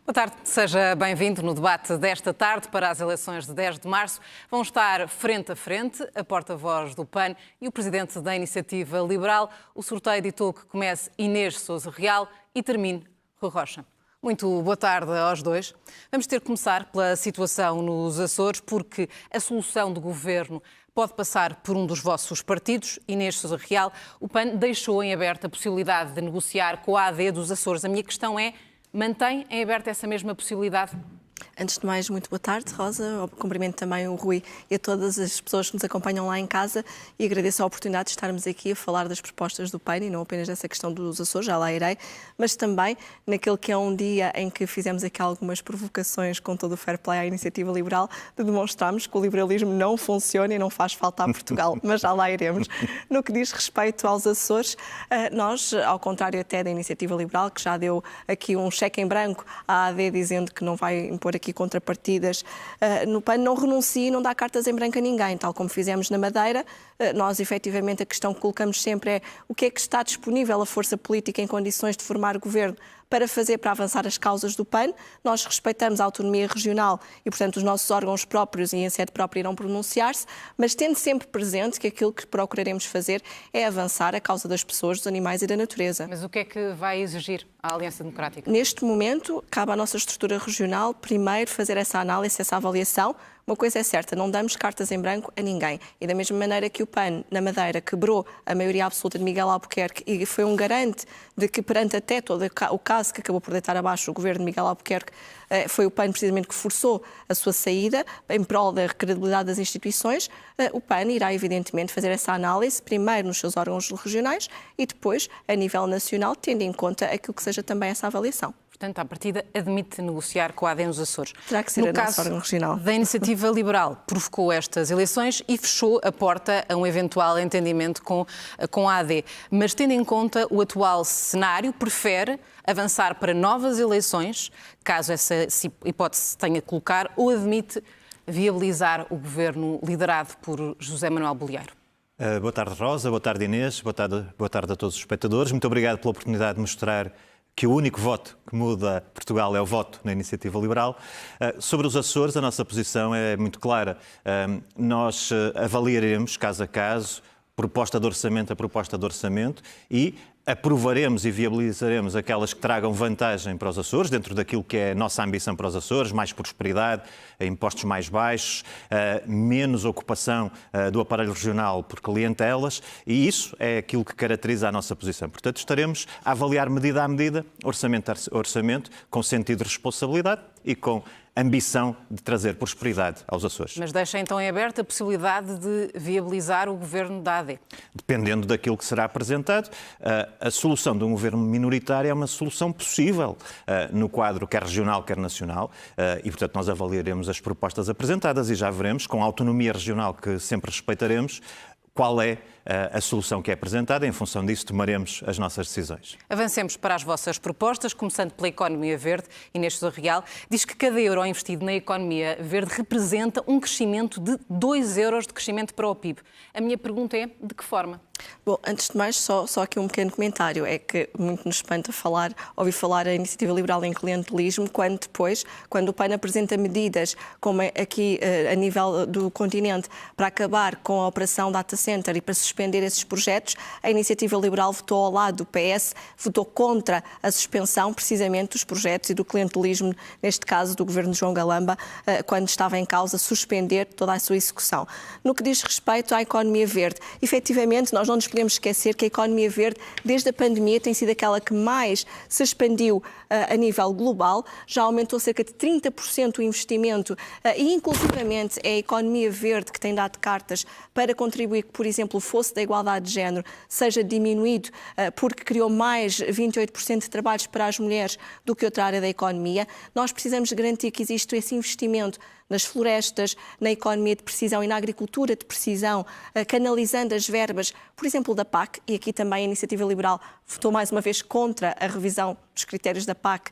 Boa tarde, seja bem-vindo no debate desta tarde para as eleições de 10 de março. Vão estar frente a frente a porta-voz do PAN e o presidente da Iniciativa Liberal. O sorteio ditou que comece Inês Sousa Real e termine Rui Rocha. Muito boa tarde aos dois. Vamos ter que começar pela situação nos Açores, porque a solução do governo pode passar por um dos vossos partidos, Inês Sousa Real. O PAN deixou em aberto a possibilidade de negociar com a AD dos Açores. A minha questão é: mantém em aberto essa mesma possibilidade? Antes de mais, muito boa tarde, Rosa. Cumprimento também o Rui e a todas as pessoas que nos acompanham lá em casa e agradeço a oportunidade de estarmos aqui a falar das propostas do PAN e não apenas dessa questão dos Açores, já lá irei, mas também naquele que é um dia em que fizemos aqui algumas provocações com todo o fair play à Iniciativa Liberal, de demonstrarmos que o liberalismo não funciona e não faz falta a Portugal, mas já lá iremos. No que diz respeito aos Açores, nós, ao contrário até da Iniciativa Liberal, que já deu aqui um cheque em branco à AD dizendo que não vai impor aqui contrapartidas, no PAN não renuncia e não dá cartas em branco a ninguém, tal como fizemos na Madeira. Nós, efetivamente, a questão que colocamos sempre é o que é que está disponível a força política em condições de formar governo para fazer, para avançar as causas do PAN. Nós respeitamos a autonomia regional e, portanto, os nossos órgãos próprios e em sede própria irão pronunciar-se, mas tendo sempre presente que aquilo que procuraremos fazer é avançar a causa das pessoas, dos animais e da natureza. Mas o que é que vai exigir a Aliança Democrática? Neste momento, cabe à nossa estrutura regional primeiro fazer essa análise, essa avaliação. Uma coisa é certa, não damos cartas em branco a ninguém. E da mesma maneira que o PAN, na Madeira, quebrou a maioria absoluta de Miguel Albuquerque e foi um garante de que, perante até todo o caso que acabou por deitar abaixo o governo de Miguel Albuquerque, foi o PAN precisamente que forçou a sua saída em prol da credibilidade das instituições, o PAN irá evidentemente fazer essa análise, primeiro nos seus órgãos regionais e depois a nível nacional, tendo em conta aquilo que seja também essa avaliação. Portanto, à partida, admite negociar com a AD nos Açores. Terá que ser no a nossa caso órgão regional. Da Iniciativa Liberal, provocou estas eleições e fechou a porta a um eventual entendimento com a AD. Mas, tendo em conta o atual cenário, prefere avançar para novas eleições, caso essa hipótese se tenha que colocar, ou admite viabilizar o governo liderado por José Manuel Bolieiro? Boa tarde, Rosa. Boa tarde, Inês. Boa tarde a todos os espectadores. Muito obrigado pela oportunidade de mostrar que o único voto que muda Portugal é o voto na Iniciativa Liberal. Sobre os Açores, a nossa posição é muito clara. Nós avaliaremos, caso a caso, proposta de orçamento a proposta de orçamento e aprovaremos e viabilizaremos aquelas que tragam vantagem para os Açores, dentro daquilo que é a nossa ambição para os Açores: mais prosperidade, impostos mais baixos, menos ocupação do aparelho regional por clientelas, e isso é aquilo que caracteriza a nossa posição. Portanto, estaremos a avaliar medida a medida, orçamento a orçamento, com sentido de responsabilidade e com ambição de trazer prosperidade aos Açores. Mas deixa então em aberto a possibilidade de viabilizar o governo da AD? Dependendo daquilo que será apresentado, a solução de um governo minoritário é uma solução possível no quadro quer regional, quer nacional, e portanto nós avaliaremos as propostas apresentadas e já veremos, com a autonomia regional que sempre respeitaremos, qual é a solução que é apresentada. Em função disso, tomaremos as nossas decisões. Avancemos para as vossas propostas, começando pela economia verde. Inês Sousa Real diz que cada euro investido na economia verde representa um crescimento de 2 euros de crescimento para o PIB. A minha pergunta é: de que forma? Bom, antes de mais, só aqui um pequeno comentário. É que muito nos espanta ouvir falar a Iniciativa Liberal em clientelismo, quando o PAN apresenta medidas, como aqui a nível do continente, para acabar com a operação Data Center e para suspender esses projetos, a Iniciativa Liberal votou ao lado do PS, votou contra a suspensão precisamente dos projetos e do clientelismo, neste caso do governo de João Galamba, quando estava em causa suspender toda a sua execução. No que diz respeito à economia verde, efetivamente, nós não nos podemos esquecer que a economia verde, desde a pandemia, tem sido aquela que mais se expandiu a nível global. Já aumentou cerca de 30% o investimento e, inclusivamente, é a economia verde que tem dado cartas para contribuir que, por exemplo, o fosso da igualdade de género seja diminuído, porque criou mais 28% de trabalhos para as mulheres do que outra área da economia. Nós precisamos garantir que existe esse investimento nas florestas, na economia de precisão e na agricultura de precisão, canalizando as verbas, por exemplo, da PAC, e aqui também a Iniciativa Liberal votou mais uma vez contra a revisão dos critérios da PAC,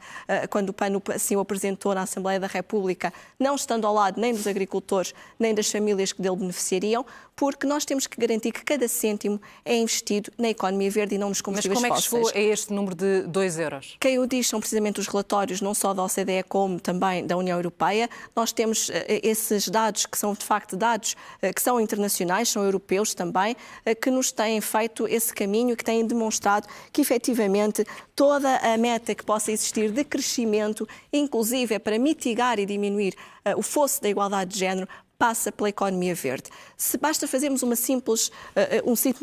quando o PAN assim o apresentou na Assembleia da República, não estando ao lado nem dos agricultores, nem das famílias que dele beneficiariam, porque nós temos que garantir que cada cêntimo é investido na economia verde e não nos combustíveis fósseis. Mas como é que chegou a este número de 2 euros? Quem o diz são precisamente os relatórios, não só da OCDE como também da União Europeia. Nós temos esses dados que são, de facto, dados que são internacionais, são europeus também, que nos têm feito esse caminho, que têm demonstrado que, efetivamente, toda a meta que possa existir de crescimento, inclusive é para mitigar e diminuir o fosso da igualdade de género, passa pela economia verde. Se basta fazermos um simples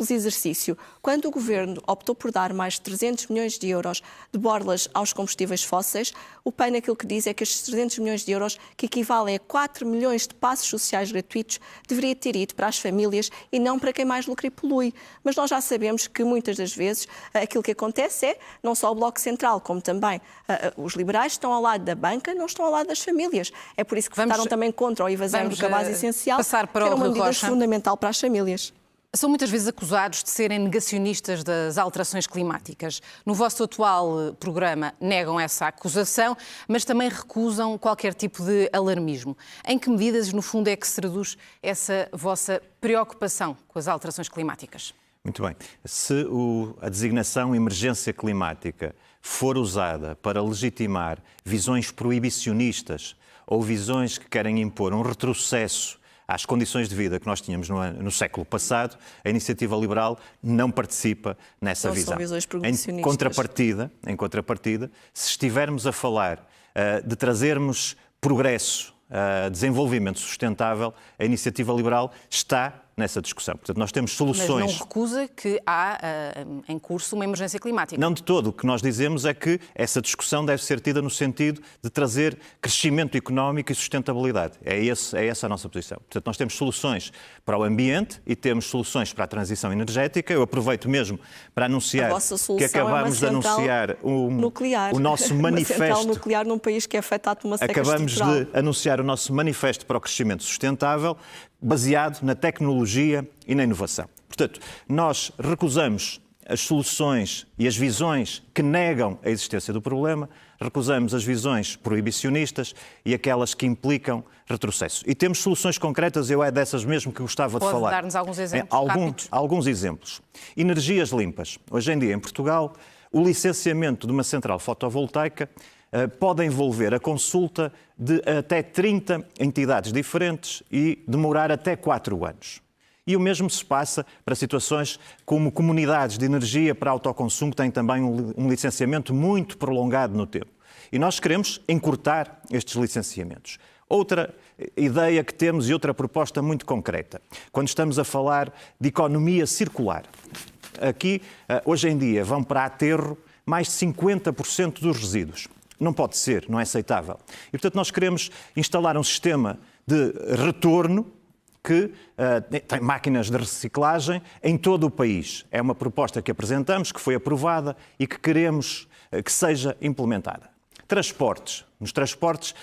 exercício, quando o Governo optou por dar mais de 300 milhões de euros de borlas aos combustíveis fósseis, o PAN aquilo que diz é que estes 300 milhões de euros, que equivalem a 4 milhões de passos sociais gratuitos, deveria ter ido para as famílias e não para quem mais lucra e polui. Mas nós já sabemos que muitas das vezes aquilo que acontece é, não só o Bloco Central, como também os liberais estão ao lado da banca, não estão ao lado das famílias. É por isso que votaram também contra o IVA zero do cabaz essencial, passar para que era uma Rui medida Rocha. fundamental para as famílias. São muitas vezes acusados de serem negacionistas das alterações climáticas. No vosso atual programa negam essa acusação, mas também recusam qualquer tipo de alarmismo. Em que medidas, no fundo, é que se traduz essa vossa preocupação com as alterações climáticas? Muito bem. Se a designação emergência climática for usada para legitimar visões proibicionistas ou visões que querem impor um retrocesso às condições de vida que nós tínhamos no século passado, a Iniciativa Liberal não participa nessa não visão. São visões proibicionistas. Em contrapartida, se estivermos a falar de trazermos progresso, desenvolvimento sustentável, a Iniciativa Liberal está nessa discussão. Portanto, nós temos soluções... Mas não recusa que há em curso uma emergência climática? Não de todo. O que nós dizemos é que essa discussão deve ser tida no sentido de trazer crescimento económico e sustentabilidade. É essa a nossa posição. Portanto, nós temos soluções para o ambiente e temos soluções para a transição energética. Eu aproveito mesmo para anunciar que acabamos de anunciar o nosso manifesto... Uma central nuclear num país que é afetado por uma seca Acabamos estrutural. de anunciar o nosso manifesto para o crescimento sustentável, baseado na tecnologia e na inovação. Portanto, nós recusamos as soluções e as visões que negam a existência do problema, recusamos as visões proibicionistas e aquelas que implicam retrocesso. E temos soluções concretas, eu é dessas mesmo que gostava de falar. Pode dar-nos alguns exemplos rápidos? Alguns exemplos. Energias limpas. Hoje em dia, em Portugal, o licenciamento de uma central fotovoltaica pode envolver a consulta de até 30 entidades diferentes e demorar até 4 anos. E o mesmo se passa para situações como comunidades de energia para autoconsumo, que têm também um licenciamento muito prolongado no tempo. E nós queremos encurtar estes licenciamentos. Outra ideia que temos e outra proposta muito concreta, quando estamos a falar de economia circular. Aqui, hoje em dia, vão para aterro mais de 50% dos resíduos. Não pode ser, não é aceitável. E, portanto, nós queremos instalar um sistema de retorno que tem máquinas de reciclagem em todo o país. É uma proposta que apresentamos, que foi aprovada e que queremos que seja implementada. Transportes. Nos transportes,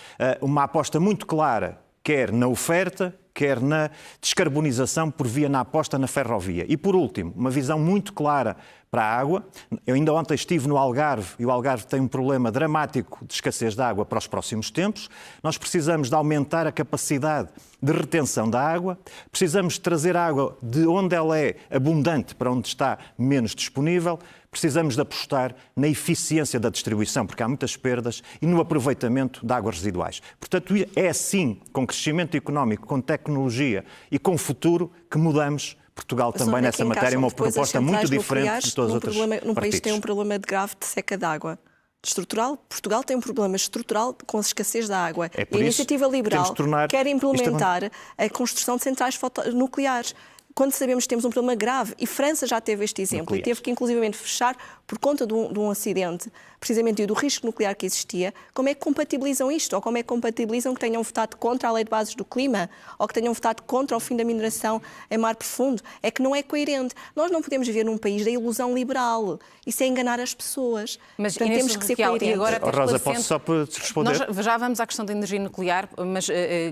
uma aposta muito clara, quer na oferta, quer na descarbonização por via na aposta na ferrovia. E, por último, uma visão muito clara para a água. Eu ainda ontem estive no Algarve e o Algarve tem um problema dramático de escassez de água para os próximos tempos. Nós precisamos de aumentar a capacidade de retenção da água, precisamos de trazer água de onde ela é abundante para onde está menos disponível, precisamos de apostar na eficiência da distribuição, porque há muitas perdas, e no aproveitamento de águas residuais. Portanto, é assim, com crescimento económico, com tecnologia e com futuro, que mudamos Portugal também nessa matéria, uma proposta muito diferente de todas as outras num país que tem um problema grave de seca de água. Estrutural, Portugal tem um problema estrutural com a escassez da água. É e a Iniciativa Liberal quer implementar a construção de centrais nucleares. Quando sabemos que temos um problema grave, e França já teve este exemplo, e teve que inclusivamente fechar por conta de um acidente, precisamente e do risco nuclear que existia, como é que compatibilizam isto? Ou como é que compatibilizam que tenham votado contra a Lei de Bases do Clima? Ou que tenham votado contra o fim da mineração em mar profundo? É que não é coerente. Nós não podemos viver num país da ilusão liberal. Isso é enganar as pessoas. Mas portanto, temos que ser coerentes. E agora, Rosa, posso só te responder? Nós já vamos à questão da energia nuclear, mas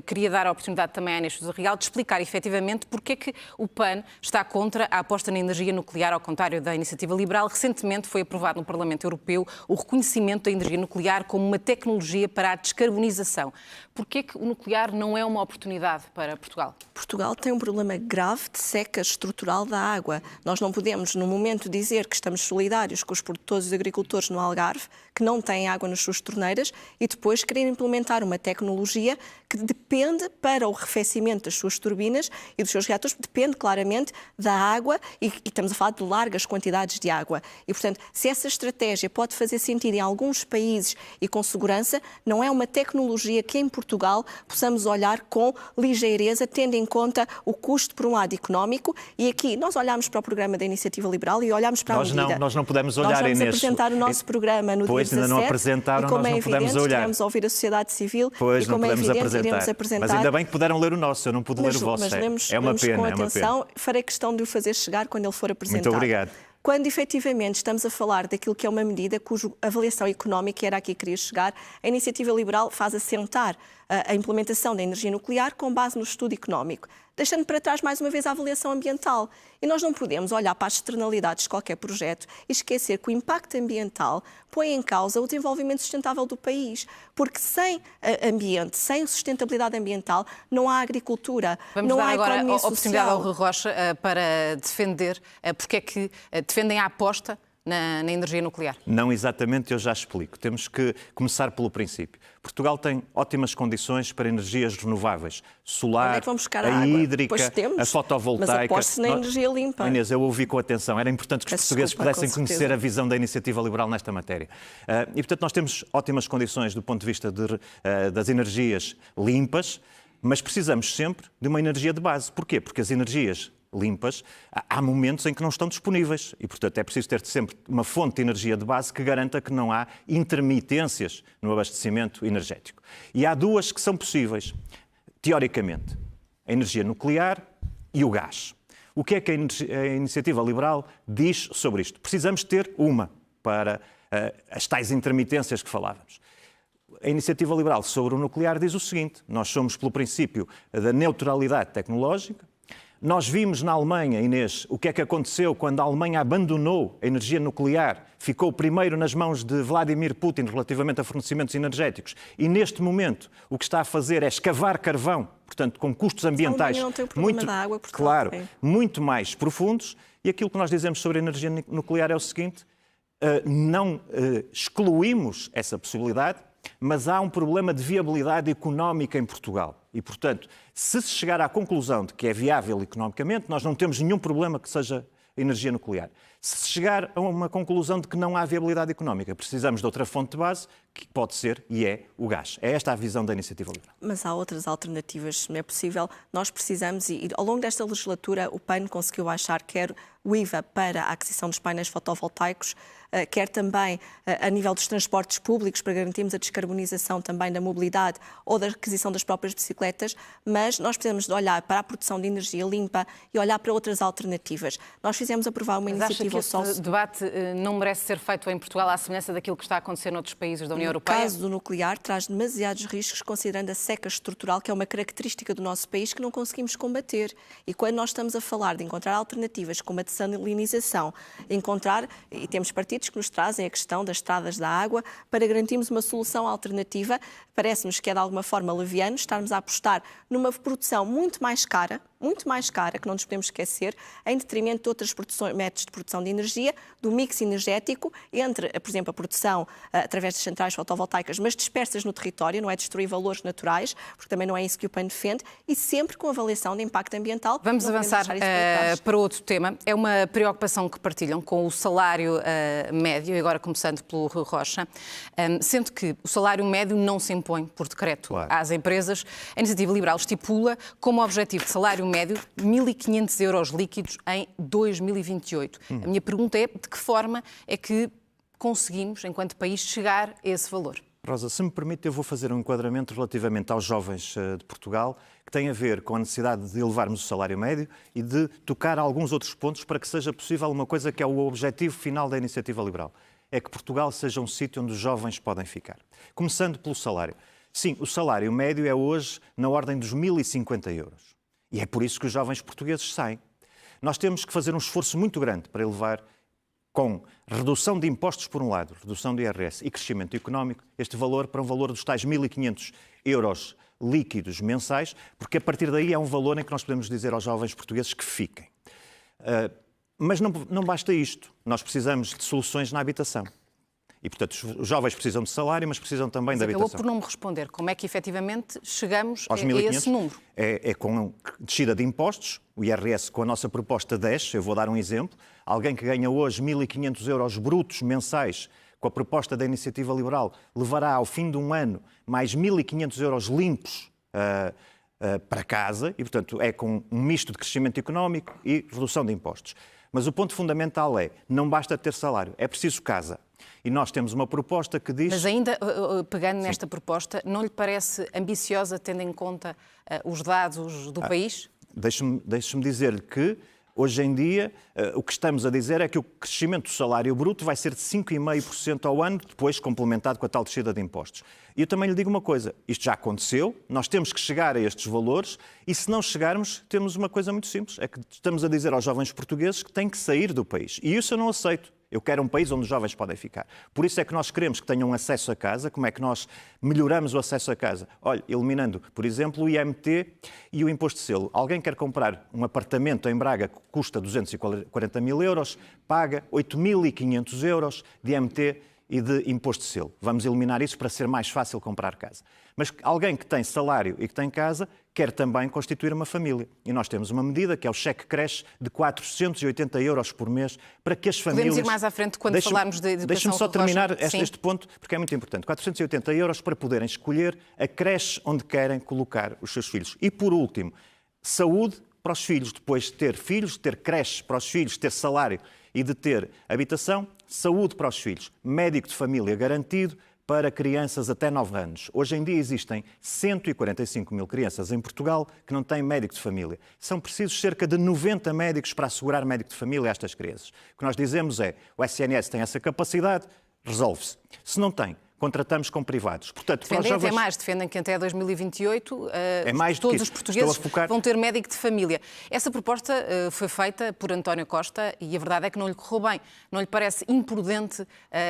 queria dar a oportunidade também à Inês Sousa Real de explicar efetivamente porque é que o PAN está contra a aposta na energia nuclear, ao contrário da Iniciativa Liberal. Recentemente foi aprovado no Parlamento Europeu o reconhecimento da energia nuclear como uma tecnologia para a descarbonização. Porquê que o nuclear não é uma oportunidade para Portugal? Portugal tem um problema grave de seca estrutural da água. Nós não podemos, no momento, dizer que estamos solidários com os produtores e agricultores no Algarve, que não têm água nas suas torneiras, e depois querer implementar uma tecnologia que depende para o arrefecimento das suas turbinas e dos seus reatores, depende claramente da água e estamos a falar de largas quantidades de água. E, portanto, se essa estratégia pode fazer sentido em alguns países e com segurança, não é uma tecnologia que em Portugal possamos olhar com ligeireza, tendo em conta o custo, por um lado, económico, e aqui nós olhamos para o programa da Iniciativa Liberal e olhamos para a medida. Nós não podemos olhar, Inês. Nós vamos Inês. apresentar o nosso programa no dia 17, ainda não apresentaram, e como nós é não evidente, podemos olhar. Queremos ouvir a sociedade civil Pois, e como não é podemos evidente, iremos apresentar. Mas ainda bem que puderam ler o nosso, eu não pude ler o vosso. Mas lemos é uma pena, com é uma atenção, pena. farei questão de o fazer chegar quando ele for apresentado. Muito obrigado. Quando efetivamente estamos a falar daquilo que é uma medida cuja avaliação económica era aqui que queria chegar, a Iniciativa Liberal faz assentar a implementação da energia nuclear com base no estudo económico, deixando para trás mais uma vez a avaliação ambiental. E nós não podemos olhar para as externalidades de qualquer projeto e esquecer que o impacto ambiental põe em causa o desenvolvimento sustentável do país, porque sem ambiente, sem sustentabilidade ambiental, não há agricultura, Vamos não dar há agora economia a oportunidade social. ao Rui Rocha para defender porque é que defendem a aposta na energia nuclear. Não exatamente, eu já explico. Temos que começar pelo princípio. Portugal tem ótimas condições para energias renováveis. Solar, Onde é que vamos buscar a água? hídrica, Pois temos, a fotovoltaica. mas aposte-se na energia limpa. Inês, eu ouvi com atenção. Era importante que os Peço portugueses desculpa, pudessem com conhecer certeza. a visão da Iniciativa Liberal nesta matéria. E, portanto, nós temos ótimas condições do ponto de vista das energias limpas, mas precisamos sempre de uma energia de base. Porquê? Porque as energias limpas, há momentos em que não estão disponíveis e, portanto, é preciso ter sempre uma fonte de energia de base que garanta que não há intermitências no abastecimento energético. E há duas que são possíveis, teoricamente, a energia nuclear e o gás. O que é que a Iniciativa Liberal diz sobre isto? Precisamos ter uma para as tais intermitências que falávamos. A Iniciativa Liberal sobre o nuclear diz o seguinte: nós somos pelo princípio da neutralidade tecnológica. Nós vimos na Alemanha, Inês, o que é que aconteceu quando a Alemanha abandonou a energia nuclear, ficou primeiro nas mãos de Vladimir Putin relativamente a fornecimentos energéticos e neste momento o que está a fazer é escavar carvão, portanto com custos ambientais não tem o problema da água, Portugal, claro, tem. muito mais profundos. E aquilo que nós dizemos sobre a energia nuclear é o seguinte: não excluímos essa possibilidade, mas há um problema de viabilidade económica em Portugal. E, portanto, se se chegar à conclusão de que é viável economicamente, nós não temos nenhum problema que seja energia nuclear. Se se chegar a uma conclusão de que não há viabilidade económica, precisamos de outra fonte de base, que pode ser e é o gás. É esta a visão da Iniciativa Liberal. Mas há outras alternativas, se não é possível. Nós precisamos, e ao longo desta legislatura, o PAN conseguiu baixar quer o IVA para a aquisição dos painéis fotovoltaicos, quer também a nível dos transportes públicos, para garantirmos a descarbonização também da mobilidade ou da aquisição das próprias bicicletas, mas nós precisamos de olhar para a produção de energia limpa e olhar para outras alternativas. Nós fizemos aprovar uma iniciativa... Mas acha que esse debate não merece ser feito em Portugal à semelhança daquilo que está a acontecer noutros países da União Europeia? O caso do nuclear traz demasiados riscos, considerando a seca estrutural, que é uma característica do nosso país que não conseguimos combater. E quando nós estamos a falar de encontrar alternativas como a dessalinização, encontrar, e temos partidos que nos trazem a questão das estradas da água, para garantirmos uma solução alternativa, parece-nos que é de alguma forma leviano estarmos a apostar numa produção muito mais cara, que não nos podemos esquecer, em detrimento de outros métodos de produção de energia, do mix energético entre, por exemplo, a produção através das centrais fotovoltaicas, mas dispersas no território, não é destruir valores naturais, porque também não é isso que o PAN defende, e sempre com avaliação de impacto ambiental. Vamos avançar para outro tema. É uma preocupação que partilham com o salário médio, e agora começando pelo Rui Rocha, sendo que o salário médio não se impõe por decreto às empresas. A Iniciativa Liberal estipula como objetivo de salário médio 1.500 euros líquidos em 2028. A minha pergunta é: de que forma é que conseguimos, enquanto país, chegar a esse valor? Rosa, se me permite, eu vou fazer um enquadramento relativamente aos jovens de Portugal, que tem a ver com a necessidade de elevarmos o salário médio e de tocar alguns outros pontos para que seja possível uma coisa que é o objetivo final da Iniciativa Liberal. É que Portugal seja um sítio onde os jovens podem ficar. Começando pelo salário. Sim, o salário médio é hoje na ordem dos 1.050 euros. E é por isso que os jovens portugueses saem. nós temos que fazer um esforço muito grande para elevar, com redução de impostos por um lado, redução do IRS e crescimento económico, este valor para um valor dos tais 1.500 euros líquidos mensais, porque a partir daí é um valor em que nós podemos dizer aos jovens portugueses que fiquem. Mas não basta isto. Nós precisamos de soluções na habitação. E, portanto, os jovens precisam de salário, mas precisam também de habitação. Acabou por não me responder. Como é que efetivamente chegamos aos a esse número? É com descida de impostos, o IRS com a nossa proposta desce. Eu vou dar um exemplo. Alguém que ganha hoje 1.500 euros brutos mensais, com a proposta da Iniciativa Liberal, levará ao fim de um ano mais 1.500 euros limpos para casa e, portanto, é com um misto de crescimento económico e redução de impostos. Mas o ponto fundamental é, não basta ter salário, é preciso casa. E nós temos uma proposta que diz... Mas ainda, pegando nesta proposta, não lhe parece ambiciosa, tendo em conta os dados do país? Deixe-me dizer-lhe que, hoje em dia, o que estamos a dizer é que o crescimento do salário bruto vai ser de 5,5% ao ano, depois complementado com a tal descida de impostos. E eu também lhe digo uma coisa, isto já aconteceu, nós temos que chegar a estes valores e se não chegarmos, temos uma coisa muito simples, é que estamos a dizer aos jovens portugueses que têm que sair do país. E isso eu não aceito. Eu quero um país onde os jovens podem ficar. Por isso é que nós queremos que tenham acesso a casa. Como é que nós melhoramos o acesso a casa? Olha, eliminando, por exemplo, o IMT e o imposto de selo. Alguém quer comprar um apartamento em Braga que custa 240 mil euros, paga 8.500 euros de IMT e de imposto de selo. Vamos eliminar isso para ser mais fácil comprar casa. Mas alguém que tem salário e que tem casa quer também constituir uma família. E nós temos uma medida que é o cheque creche de 480 euros por mês para que as famílias... Podemos ir mais à frente quando falarmos de educação. Deixe-me só terminar este ponto, porque é muito importante. 480 euros para poderem escolher a creche onde querem colocar os seus filhos. E, por último, saúde para os filhos. Depois de ter filhos, de ter creche para os filhos, de ter salário e de ter habitação, saúde para os filhos. Médico de família garantido para crianças até 9 anos. Hoje em dia existem 145 mil crianças em Portugal que não têm médico de família. São precisos cerca de 90 médicos para assegurar médico de família a estas crianças. O que nós dizemos é, o SNS tem essa capacidade, resolve-se. Se não tem, contratamos com privados. Portanto, defendem até mais, defendem que até 2028 todos os portugueses vão ter médico de família. Essa proposta foi feita por António Costa e a verdade é que não lhe correu bem. Não lhe parece imprudente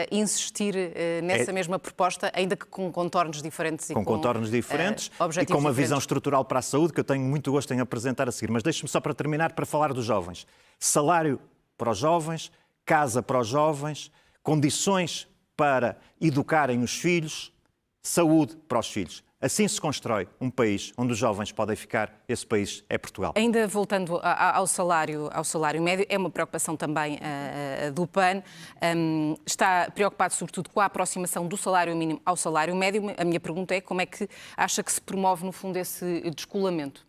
insistir nessa mesma proposta, ainda que com contornos diferentes? Com contornos diferentes e com uma visão estrutural para a saúde que eu tenho muito gosto em apresentar a seguir. Mas deixe-me só para terminar para falar dos jovens. Salário para os jovens, casa para os jovens, condições para educarem os filhos, saúde para os filhos. Assim se constrói um país onde os jovens podem ficar. Esse país é Portugal. Ainda voltando ao salário médio, é uma preocupação também do PAN. Está preocupado sobretudo com a aproximação do salário mínimo ao salário médio. A minha pergunta é como é que acha que se promove, no fundo, esse descolamento?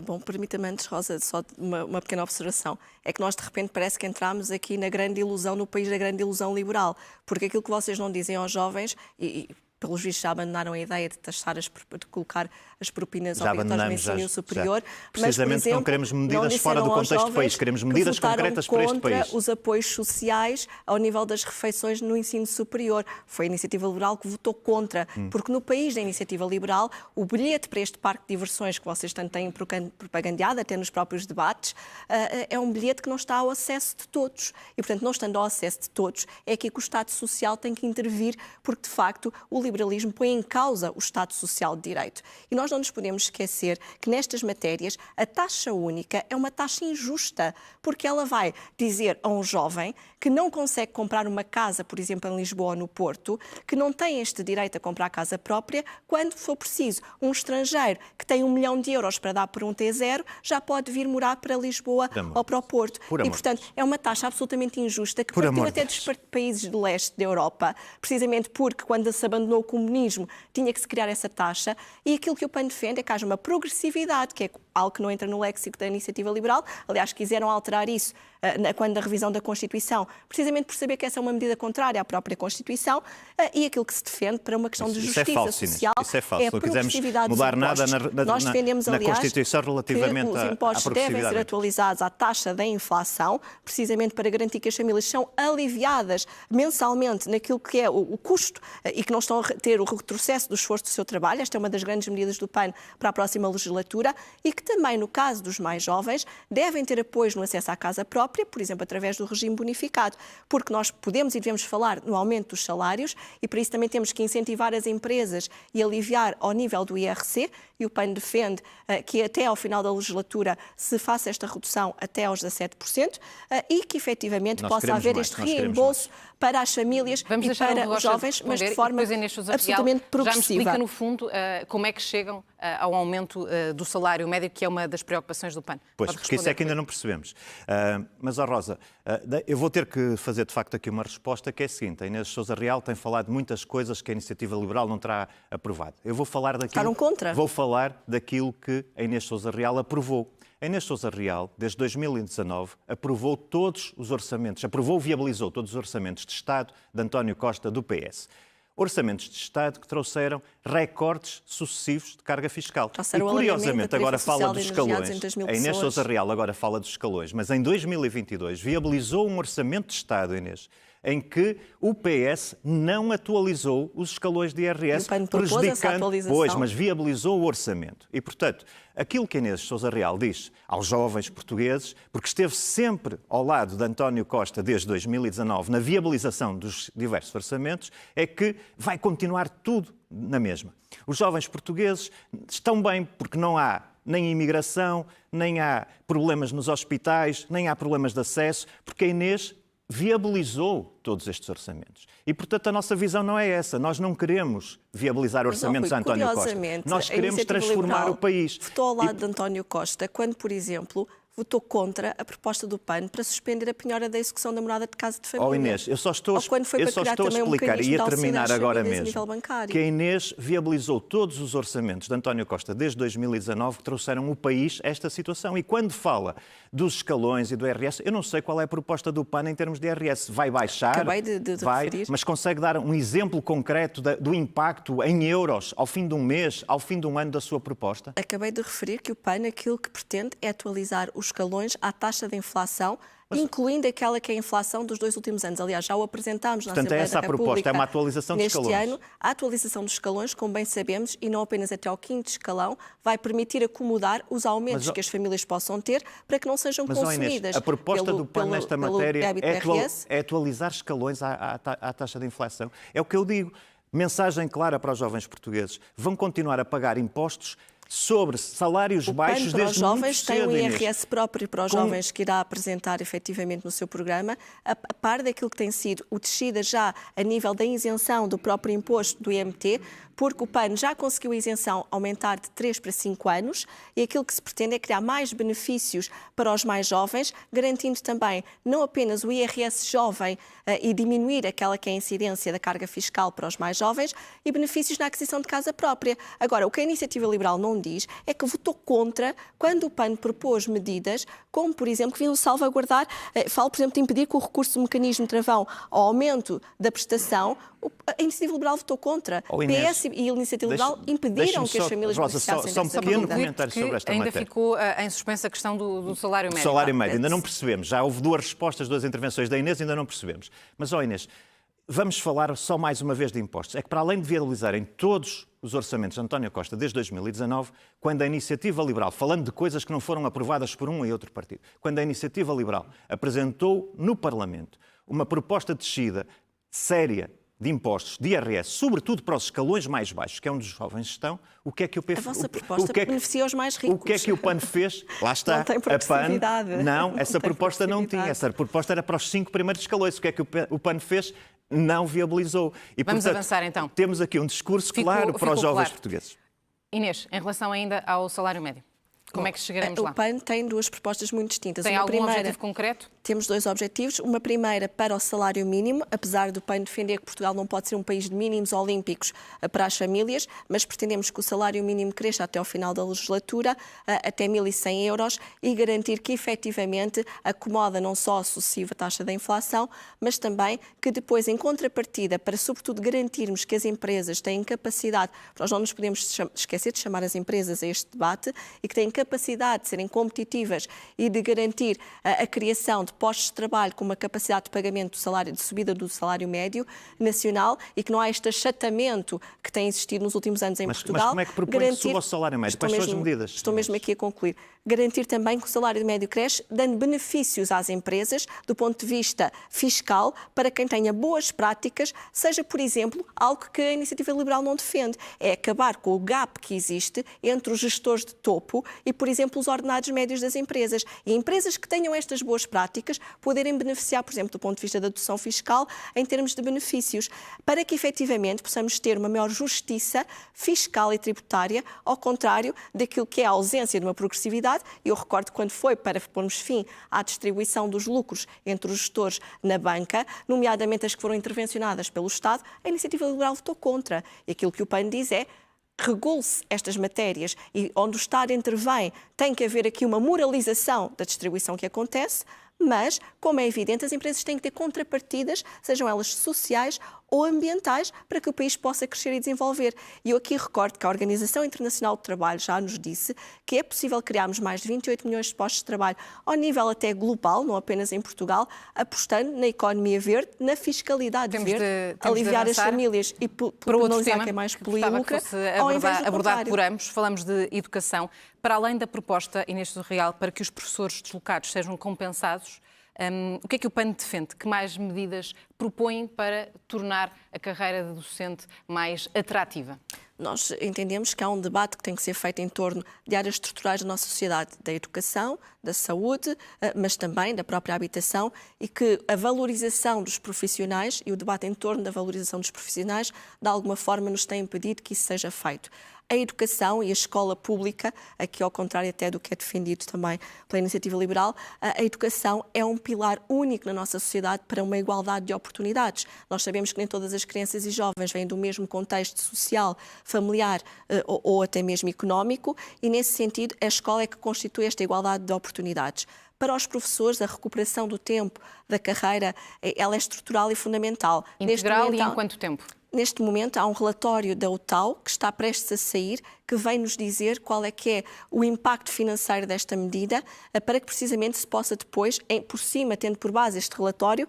Bom, permita-me antes, Rosa, só uma pequena observação. É que nós, de repente, parece que entramos aqui na grande ilusão, no país da grande ilusão liberal. Porque aquilo que vocês não dizem aos jovens, e pelos vistos já abandonaram a ideia de taxar, de colocar as propinas obrigatórias no ensino superior. Precisamente, mas, por exemplo, não queremos medidas fora do contexto do país, queremos medidas concretas para este país. Contra os apoios sociais ao nível das refeições no ensino superior. Foi a Iniciativa Liberal que votou contra, porque no país da Iniciativa Liberal, o bilhete para este parque de diversões que vocês tanto têm propagandeado, até nos próprios debates, é um bilhete que não está ao acesso de todos. E, portanto, não estando ao acesso de todos, é aqui que o Estado Social tem que intervir, porque, de facto, o liberalismo põe em causa o Estado Social de Direito. E nós não nos podemos esquecer que nestas matérias a taxa única é uma taxa injusta, porque ela vai dizer a um jovem que não consegue comprar uma casa, por exemplo, em Lisboa ou no Porto, que não tem este direito a comprar casa própria, quando for preciso. Um estrangeiro que tem 1 milhão de euros para dar por um T0 já pode vir morar para Lisboa ou para o Porto. E, portanto, é uma taxa absolutamente injusta que partiu até dos países de leste da Europa, precisamente porque quando se abandonou o comunismo tinha que se criar essa taxa, e aquilo que o PAN defende é que haja uma progressividade, que é algo que não entra no léxico da Iniciativa Liberal. Aliás, quiseram alterar isso quando da revisão da Constituição, precisamente por saber que essa é uma medida contrária à própria Constituição, e aquilo que se defende para uma questão de justiça social isso é falso. É a progressividade dos mudar nada Nós defendemos, na aliás, Constituição relativamente que os impostos devem ser atualizados à taxa da inflação, precisamente para garantir que as famílias são aliviadas mensalmente naquilo que é o custo e que não estão a ter o retrocesso do esforço do seu trabalho. Esta é uma das grandes medidas do PAN para a próxima legislatura, e que que também, no caso dos mais jovens, devem ter apoios no acesso à casa própria, por exemplo, através do regime bonificado, porque nós podemos e devemos falar no aumento dos salários e, para isso, também temos que incentivar as empresas e aliviar ao nível do IRC, e o PAN defende que até ao final da legislatura se faça esta redução até aos 17% e que, efetivamente, possa haver este reembolso para as famílias e para os jovens, mas de forma absolutamente progressiva. Já me explica, no fundo, como é que chegam ao aumento do salário médio, que é uma das preocupações do PAN. Pois, porque isso é que ainda não percebemos. Mas, Rosa, eu vou ter que fazer, de facto, aqui uma resposta que é a seguinte. A Inês Sousa Real tem falado de muitas coisas que a Iniciativa Liberal não terá aprovado. Eu vou falar daquilo... Ficaram contra? Vou falar daquilo que a Inês Sousa Real aprovou. A Inês Sousa Real, desde 2019, aprovou todos os orçamentos, viabilizou todos os orçamentos de Estado de António Costa, do PS. Orçamentos de Estado que trouxeram recordes sucessivos de carga fiscal. E, curiosamente, agora fala dos escalões. A Inês Sousa Real agora fala dos escalões, mas em 2022 viabilizou um orçamento de Estado, Inês, em que o PS não atualizou os escalões de IRS, prejudicando, pois, mas viabilizou o orçamento. E, portanto, aquilo que a Inês Sousa Real diz aos jovens portugueses, porque esteve sempre ao lado de António Costa desde 2019 na viabilização dos diversos orçamentos, é que vai continuar tudo na mesma. Os jovens portugueses estão bem porque não há nem imigração, nem há problemas nos hospitais, nem há problemas de acesso, porque a Inês viabilizou todos estes orçamentos. E, portanto, a nossa visão não é essa. Nós não queremos viabilizar orçamentos de António Costa. Nós queremos transformar o país. Votou ao lado de António Costa quando, por exemplo, votou contra a proposta do PAN para suspender a penhora da execução da morada de casa de família. Oh, Inês, eu só estou a explicar e a terminar agora mesmo que a Inês viabilizou todos os orçamentos de António Costa desde 2019 que trouxeram o país a esta situação. E quando fala dos escalões e do IRS, eu não sei qual é a proposta do PAN em termos de IRS. Vai baixar? Acabei de vai, referir. Mas consegue dar um exemplo concreto do impacto em euros ao fim de um mês, ao fim de um ano da sua proposta? Acabei de referir que o PAN aquilo que pretende é atualizar os escalões à taxa de inflação, incluindo aquela que é a inflação dos 2 últimos anos. Aliás, já o apresentámos na Assembleia da República. Portanto, é essa a proposta, é uma atualização dos escalões. Neste ano, a atualização dos escalões, como bem sabemos, e não apenas até ao 5º escalão, vai permitir acomodar os aumentos que as famílias possam ter para que não sejam consumidas. Inês, a proposta do PAN nesta matéria é atualizar escalões à taxa de inflação. É o que eu digo. Mensagem clara para os jovens portugueses. Vão continuar a pagar impostos sobre salários baixos desde muito cedo. O PAN para os jovens tem um IRS próprio para os jovens que irá apresentar efetivamente no seu programa, a par daquilo que tem sido o descida já a nível da isenção do próprio imposto do IMT, porque o PAN já conseguiu a isenção aumentar de 3 para 5 anos e aquilo que se pretende é criar mais benefícios para os mais jovens, garantindo também não apenas o IRS jovem e diminuir aquela que é a incidência da carga fiscal para os mais jovens e benefícios na aquisição de casa própria. Agora, o que a Iniciativa Liberal não diz é que votou contra quando o PAN propôs medidas como, por exemplo, que vinham salvaguardar, falo, por exemplo, de impedir que o recurso do mecanismo travão ao aumento da prestação. A Iniciativa Liberal votou contra. PS e a Iniciativa Liberal impediram que as famílias beneficiassem dessa medida. Só um pequeno comentário sobre esta matéria. Ainda ficou em suspensa a questão do salário médio. Salário médio, ainda não percebemos. Já houve 2 respostas, 2 intervenções da Inês, ainda não percebemos. Mas, Inês, vamos falar só mais uma vez de impostos. É que, para além de viabilizarem todos os orçamentos de António Costa desde 2019, quando a Iniciativa Liberal, falando de coisas que não foram aprovadas por um e outro partido, quando a Iniciativa Liberal apresentou no Parlamento uma proposta de descida séria de impostos, de IRS, sobretudo para os escalões mais baixos, que é onde os jovens estão, o que é que o PAN... A vossa proposta beneficia os mais ricos. O que é que o PAN fez? Lá está. Não tem progressividade. Não, essa proposta não tinha. Essa proposta era para os 5 primeiros escalões. O que é que o PAN fez? Não viabilizou. E, vamos portanto, avançar, então. Temos aqui um discurso claro para os jovens portugueses. Inês, em relação ainda ao salário médio, como é que chegaremos lá? O PAN tem 2 propostas muito distintas. Tem algum objetivo concreto? Temos 2 objetivos. Uma primeira para o salário mínimo, apesar do PAN defender que Portugal não pode ser um país de mínimos olímpicos para as famílias, mas pretendemos que o salário mínimo cresça até ao final da legislatura, até 1.100 euros, e garantir que efetivamente acomoda não só a sucessiva taxa da inflação, mas também que depois, em contrapartida, para sobretudo garantirmos que as empresas têm capacidade, nós não nos podemos esquecer de chamar as empresas a este debate, e que têm capacidade de serem competitivas e de garantir a criação de postos de trabalho com uma capacidade de pagamento do salário, de subida do salário médio nacional, e que não há este achatamento que tem existido nos últimos anos em Portugal. Mas como é que propõe que suba o salário médio? Quais são as medidas? Estou mesmo aqui a concluir. Garantir também que o salário médio cresce, dando benefícios às empresas do ponto de vista fiscal para quem tenha boas práticas, seja, por exemplo, algo que a Iniciativa Liberal não defende, é acabar com o gap que existe entre os gestores de topo e, por exemplo, os ordenados médios das empresas. E empresas que tenham estas boas práticas poderem beneficiar, por exemplo, do ponto de vista da dedução fiscal, em termos de benefícios, para que efetivamente possamos ter uma maior justiça fiscal e tributária, ao contrário daquilo que é a ausência de uma progressividade. Eu recordo quando foi para pormos fim à distribuição dos lucros entre os gestores na banca, nomeadamente as que foram intervencionadas pelo Estado, a Iniciativa Liberal votou contra. E aquilo que o PAN diz é: regule-se estas matérias e onde o Estado intervém tem que haver aqui uma moralização da distribuição que acontece, mas, como é evidente, as empresas têm que ter contrapartidas, sejam elas sociais ou ambientais, para que o país possa crescer e desenvolver. E eu aqui recordo que a Organização Internacional do Trabalho já nos disse que é possível criarmos mais de 28 milhões de postos de trabalho ao nível até global, não apenas em Portugal, apostando na economia verde, na fiscalidade verde, aliviar as famílias e penalizar quem é mais polui e lucra, ao invés do abordado por ambos. Falamos de educação. Para além da proposta, Inês Real, para que os professores deslocados sejam compensados, o que é que o PAN defende? Que mais medidas propõem para tornar a carreira de docente mais atrativa? Nós entendemos que há um debate que tem que ser feito em torno de áreas estruturais da nossa sociedade, da educação, da saúde, mas também da própria habitação, e que a valorização dos profissionais e o debate em torno da valorização dos profissionais, de alguma forma, nos tem impedido que isso seja feito. A educação e a escola pública, aqui ao contrário até do que é defendido também pela Iniciativa Liberal, a educação é um pilar único na nossa sociedade para uma igualdade de oportunidades. Nós sabemos que nem todas as crianças e jovens vêm do mesmo contexto social, familiar ou até mesmo económico, e nesse sentido a escola é que constitui esta igualdade de oportunidades. Para os professores, a recuperação do tempo da carreira, ela é estrutural e fundamental. Integral e em quanto tempo? Neste momento há um relatório da UTAU que está prestes a sair, que vem nos dizer qual é que é o impacto financeiro desta medida, para que precisamente se possa depois, por cima, tendo por base este relatório,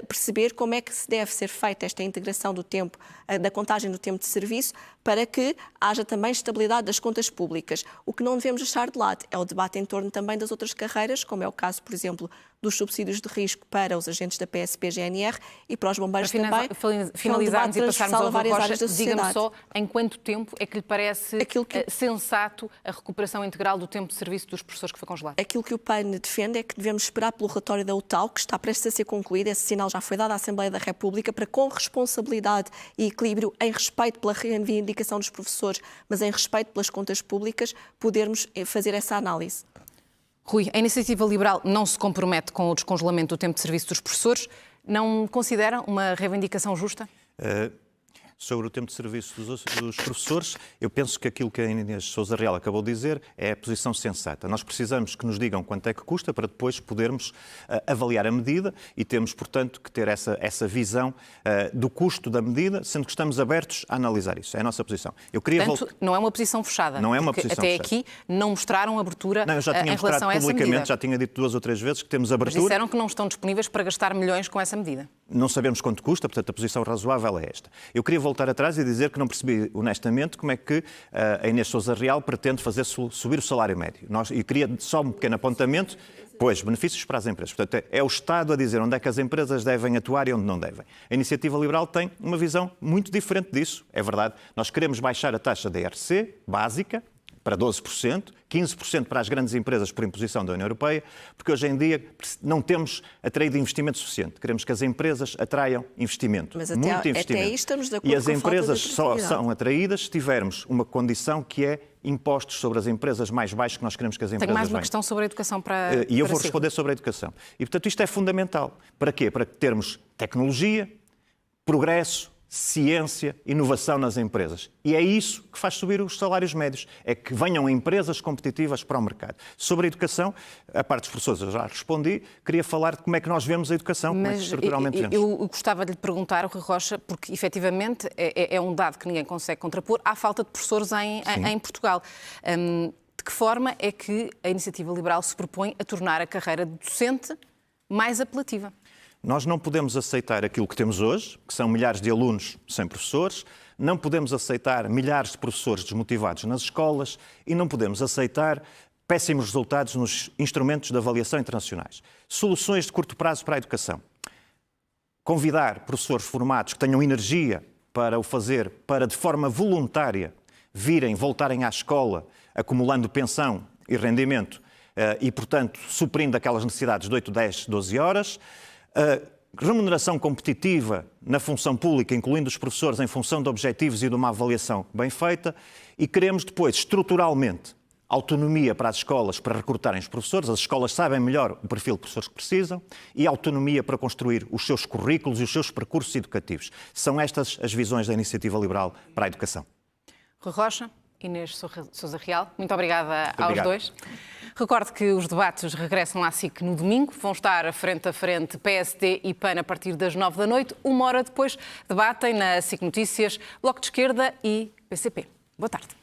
perceber como é que se deve ser feita esta integração do tempo, da contagem do tempo de serviço, para que haja também estabilidade das contas públicas. O que não devemos deixar de lado é o debate em torno também das outras carreiras, como é o caso, por exemplo, dos subsídios de risco para os agentes da PSP-GNR e para os bombeiros também. Finalizarmos e passarmos ao Rui Rocha, diga-me só em quanto tempo é que lhe parece sensato a recuperação integral do tempo de serviço dos professores que foi congelado? Aquilo que o PAN defende é que devemos esperar pelo relatório da UTAU, que está prestes a ser concluído. Esse sinal já foi dado à Assembleia da República, para, com responsabilidade e equilíbrio, em respeito pela reivindicação dos professores, mas em respeito pelas contas públicas, podermos fazer essa análise. Rui, a Iniciativa Liberal não se compromete com o descongelamento do tempo de serviço dos professores. Não considera uma reivindicação justa? Sobre o tempo de serviço dos professores, eu penso que aquilo que a Inês Sousa Real acabou de dizer é a posição sensata. Nós precisamos que nos digam quanto é que custa para depois podermos avaliar a medida e temos, portanto, que ter essa visão do custo da medida, sendo que estamos abertos a analisar isso. É a nossa posição. Portanto, não é uma posição fechada. Não é uma posição até fechada. Aqui não mostraram abertura em relação a essa medida. Já tinha dito 2 ou 3 vezes que temos abertura. Mas disseram que não estão disponíveis para gastar milhões com essa medida. Não sabemos quanto custa, portanto a posição razoável é esta. Eu queria voltar atrás e dizer que não percebi honestamente como é que a Inês Sousa Real pretende fazer subir o salário médio. E queria só um pequeno apontamento, pois, benefícios para as empresas. Portanto, é o Estado a dizer onde é que as empresas devem atuar e onde não devem. A Iniciativa Liberal tem uma visão muito diferente disso, é verdade. Nós queremos baixar a taxa da IRC básica para 12%, 15% para as grandes empresas por imposição da União Europeia, porque hoje em dia não temos atraído investimento suficiente. Queremos que as empresas atraiam investimento, mas muito investimento. Até aí estamos de acordo. E as empresas só são atraídas se tivermos uma condição que é impostos sobre as empresas mais baixos que nós queremos que as empresas Tenho mais uma venham. questão sobre a educação para E eu vou responder sobre a educação. E, portanto, isto é fundamental. Para quê? Para termos tecnologia, progresso, ciência, inovação nas empresas. E é isso que faz subir os salários médios. É que venham empresas competitivas para o mercado. Sobre a educação, a parte dos professores eu já respondi. Queria falar de como é que nós vemos a educação, como é que estruturalmente vemos. Eu gostava de lhe perguntar, Rui Rocha, porque efetivamente é um dado que ninguém consegue contrapor, há falta de professores em Portugal. De De que forma é que a Iniciativa Liberal se propõe a tornar a carreira de docente mais apelativa? Nós não podemos aceitar aquilo que temos hoje, que são milhares de alunos sem professores, não podemos aceitar milhares de professores desmotivados nas escolas e não podemos aceitar péssimos resultados nos instrumentos de avaliação internacionais. Soluções de curto prazo para a educação. Convidar professores formados que tenham energia para o fazer, para de forma voluntária voltarem à escola, acumulando pensão e rendimento e, portanto, suprindo aquelas necessidades de 8, 10, 12 horas. Remuneração competitiva na função pública, incluindo os professores em função de objetivos e de uma avaliação bem feita. E queremos depois, estruturalmente, autonomia para as escolas para recrutarem os professores. As escolas sabem melhor o perfil de professores que precisam e autonomia para construir os seus currículos e os seus percursos educativos. São estas as visões da Iniciativa Liberal para a educação. Rui Rocha, Inês Sousa Real, muito obrigada aos dois. Recordo que os debates regressam à SIC no domingo. Vão estar frente a frente PSD e PAN a partir das 9 da noite. Uma hora depois debatem na SIC Notícias Bloco de Esquerda e PCP. Boa tarde.